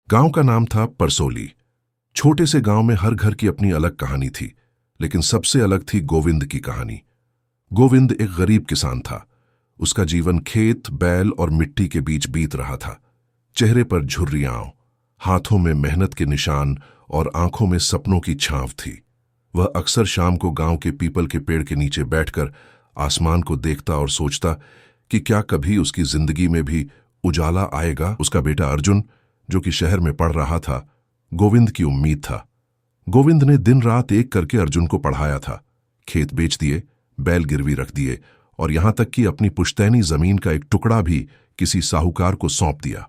गांव का नाम था परसोली। छोटे से गांव में हर घर की अपनी अलग कहानी थी, लेकिन सबसे अलग थी गोविंद की कहानी। गोविंद एक गरीब किसान था। उसका जीवन खेत, बैल और मिट्टी के बीच बीत रहा था। चेहरे पर झुर्रियां, हाथों में मेहनत के निशान और आंखों में सपनों की छांव थी। वह अक्सर शाम को गांव के पीपल के पेड़ के नीचे बैठकर आसमान को देखता और सोचता कि क्या कभी उसकी जिंदगी में भी उजाला आएगा। उसका बेटा अर्जुन, जो कि शहर में पढ़ रहा था, गोविंद की उम्मीद था। गोविंद ने दिन रात एक करके अर्जुन को पढ़ाया था। खेत बेच दिए, बैल गिरवी रख दिए और यहां तक कि अपनी पुश्तैनी जमीन का एक टुकड़ा भी किसी साहूकार को सौंप दिया।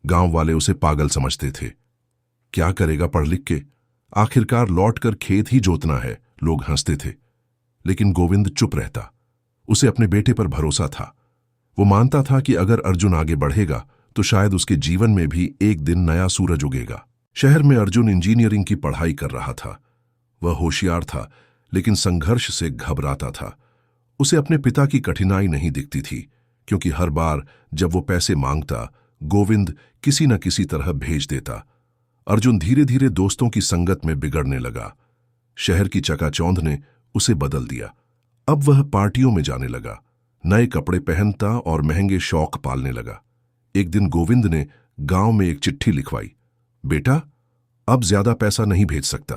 गांव वाले उसे पागल समझते थे। क्या करेगा पढ़ लिख के, आखिरकार लौटकर खेत ही जोतना है, लोग हंसते थे। लेकिन गोविंद चुप रहता। उसे अपने बेटे पर भरोसा था। वो मानता था कि अगर अर्जुन आगे बढ़ेगा तो शायद उसके जीवन में भी एक दिन नया सूरज उगेगा। शहर में अर्जुन इंजीनियरिंग की पढ़ाई कर रहा था। वह होशियार था, लेकिन संघर्ष से घबराता था। उसे अपने पिता की कठिनाई नहीं दिखती थी, क्योंकि हर बार जब वो पैसे मांगता, गोविंद किसी न किसी तरह भेज देता। अर्जुन धीरे धीरे दोस्तों की संगत में बिगड़ने लगा। शहर की चकाचौंध ने उसे बदल दिया। अब वह पार्टियों में जाने लगा, नए कपड़े पहनता और महंगे शौक पालने लगा। एक दिन गोविंद ने गांव में एक चिट्ठी लिखवाई। बेटा, अब ज्यादा पैसा नहीं भेज सकता।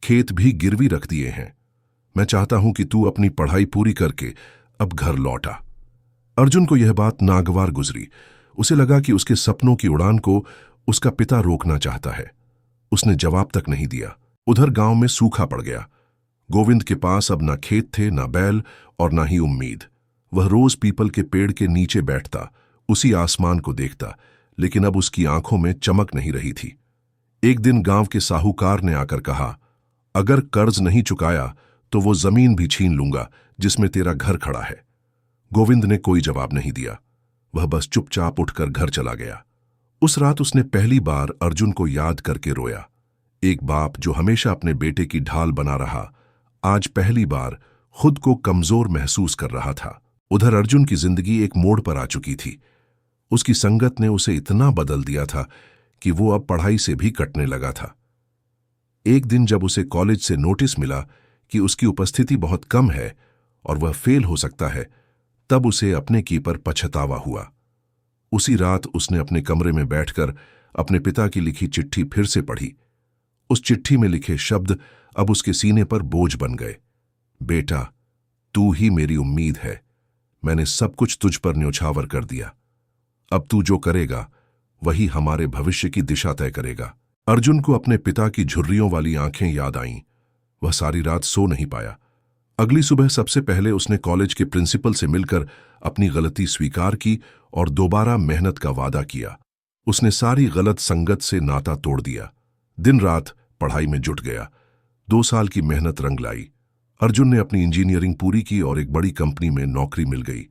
खेत भी गिरवी रख दिए हैं। मैं चाहता हूं कि तू अपनी पढ़ाई पूरी करके अब घर लौटा। अर्जुन को यह बात नागवार गुजरी। उसे लगा कि उसके सपनों की उड़ान को उसका पिता रोकना चाहता है। उसने जवाब तक नहीं दिया। उधर गांव में सूखा पड़ गया। गोविंद के पास अब ना खेत थे, ना बैल और ना ही उम्मीद। वह रोज पीपल के पेड़ के नीचे बैठता, उसी आसमान को देखता, लेकिन अब उसकी आंखों में चमक नहीं रही थी। एक दिन गांव के साहूकार ने आकर कहा, अगर कर्ज नहीं चुकाया तो वो जमीन भी छीन लूंगा जिसमें तेरा घर खड़ा है। गोविंद ने कोई जवाब नहीं दिया। वह बस चुपचाप उठकर घर चला गया। उस रात उसने पहली बार अर्जुन को याद करके रोया। एक बाप जो हमेशा अपने बेटे की ढाल बना रहा, आज पहली बार खुद को कमजोर महसूस कर रहा था। उधर अर्जुन की जिंदगी एक मोड़ पर आ चुकी थी। उसकी संगत ने उसे इतना बदल दिया था कि वो अब पढ़ाई से भी कटने लगा था। एक दिन जब उसे कॉलेज से नोटिस मिला कि उसकी उपस्थिति बहुत कम है और वह फेल हो सकता है, तब उसे अपने की पर पछतावा हुआ। उसी रात उसने अपने कमरे में बैठकर अपने पिता की लिखी चिट्ठी फिर से पढ़ी। उस चिट्ठी में लिखे शब्द अब उसके सीने पर बोझ बन गए। बेटा, तू ही मेरी उम्मीद है। मैंने सब कुछ तुझ पर न्योछावर कर दिया। अब तू जो करेगा वही हमारे भविष्य की दिशा तय करेगा। अर्जुन को अपने पिता की झुर्रियों वाली आंखें याद आईं। वह सारी रात सो नहीं पाया। अगली सुबह सबसे पहले उसने कॉलेज के प्रिंसिपल से मिलकर अपनी गलती स्वीकार की और दोबारा मेहनत का वादा किया। उसने सारी गलत संगत से नाता तोड़ दिया। दिन रात पढ़ाई में जुट गया। 2 साल की मेहनत रंग लाई। अर्जुन ने अपनी इंजीनियरिंग पूरी की और एक बड़ी कंपनी में नौकरी मिल गई।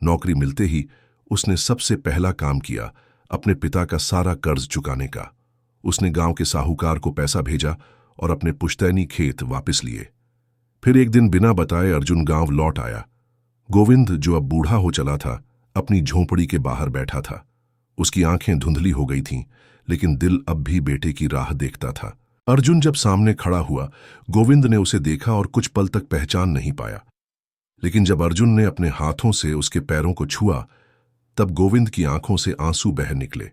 नौकरी मिलते ही उसने सबसे पहला काम किया अपने पिता का सारा कर्ज चुकाने का। उसने गांव के साहूकार को पैसा भेजा और अपने पुश्तैनी खेत वापस लिए। फिर एक दिन बिना बताए अर्जुन गांव लौट आया। गोविंद, जो अब बूढ़ा हो चला था, अपनी झोंपड़ी के बाहर बैठा था। उसकी आंखें धुंधली हो गई थीं, लेकिन दिल अब भी बेटे की राह देखता था। अर्जुन जब सामने खड़ा हुआ, गोविंद ने उसे देखा और कुछ पल तक पहचान नहीं पाया। लेकिन जब अर्जुन ने अपने हाथों से उसके पैरों को छुआ, तब गोविंद की आंखों से आंसू बह निकले।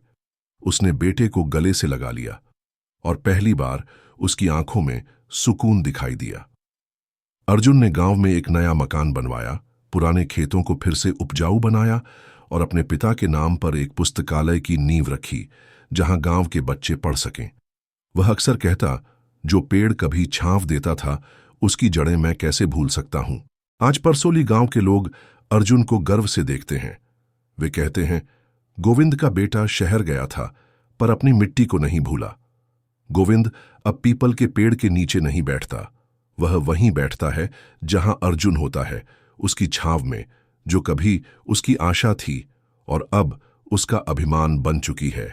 उसने बेटे को गले से लगा लिया और पहली बार उसकी आंखों में सुकून दिखाई दिया। अर्जुन ने गांव में एक नया मकान बनवाया, पुराने खेतों को फिर से उपजाऊ बनाया और अपने पिता के नाम पर एक पुस्तकालय की नींव रखी, जहां गांव के बच्चे पढ़ सकें। वह अक्सर कहता, जो पेड़ कभी छांव देता था, उसकी जड़ें मैं कैसे भूल सकता हूं। आज परसोली गांव के लोग अर्जुन को गर्व से देखते हैं। वे कहते हैं, गोविंद का बेटा शहर गया था पर अपनी मिट्टी को नहीं भूला। गोविंद अब पीपल के पेड़ के नीचे नहीं बैठता। वह वहीं बैठता है जहां अर्जुन होता है, उसकी छांव में, जो कभी उसकी आशा थी और अब उसका अभिमान बन चुकी है।